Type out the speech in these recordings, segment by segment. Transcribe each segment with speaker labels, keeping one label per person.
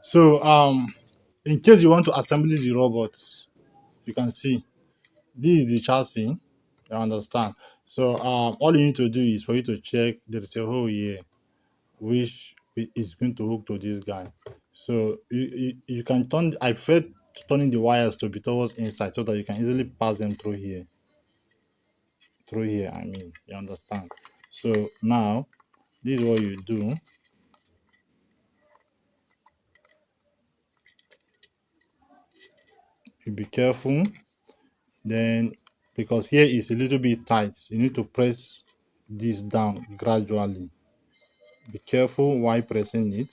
Speaker 1: So in case you want to assemble the robots, you can see this is the chassis. You understand? So all you need to do is for you to check there is a hole here which is going to hook to this guy. So you can turn. I prefer turning the wires to be towards inside so that you can easily pass them through here. Through here, I mean, you understand? So now this is what you do. You be careful. Then because here is a little bit tight, you need to press this down gradually. Be careful while pressing it.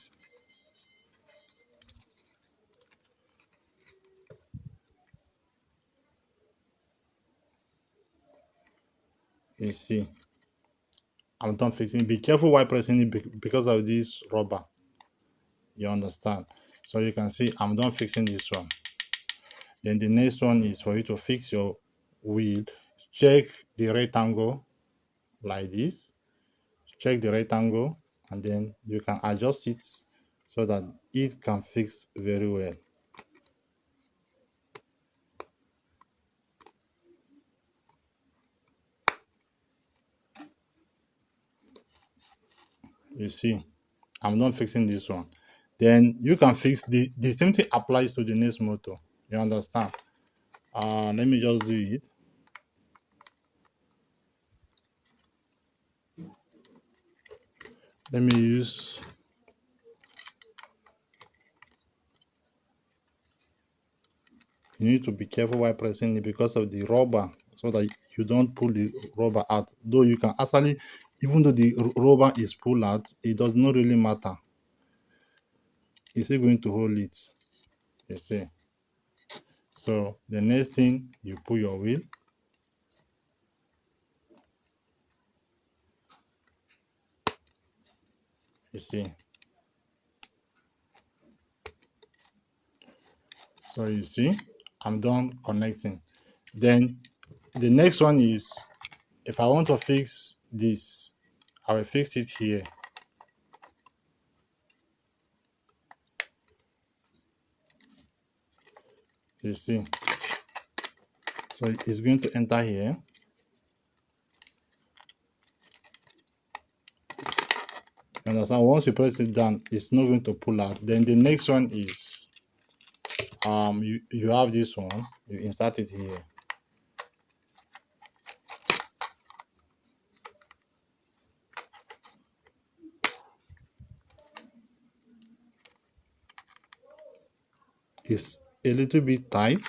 Speaker 1: You see, I'm done fixing. Be careful while pressing it because of this rubber. You understand? So you can see I'm done fixing this one. Then the next one is for you to fix your wheel. Check the rectangle like this. Check the rectangle and then you can adjust it so that it can fix very well. You see, I'm not fixing this one. Then you can fix the same thing applies to the next motor. You understand? Let me just do it. Let me use. You need to be careful while pressing it because of the rubber, so that you don't pull the rubber out. Though you can actually, even though the rubber is pulled out, it does not really matter. It's still going to hold it. You see. So the next thing, you pull your wheel. You see. So you see, I'm done connecting. Then the next one is, if I want to fix this, I will fix it here. You see. So it's going to enter here. You understand? Once you press it down, it's not going to pull out. Then the next one is you have this one, you insert it here. It's a little bit tight.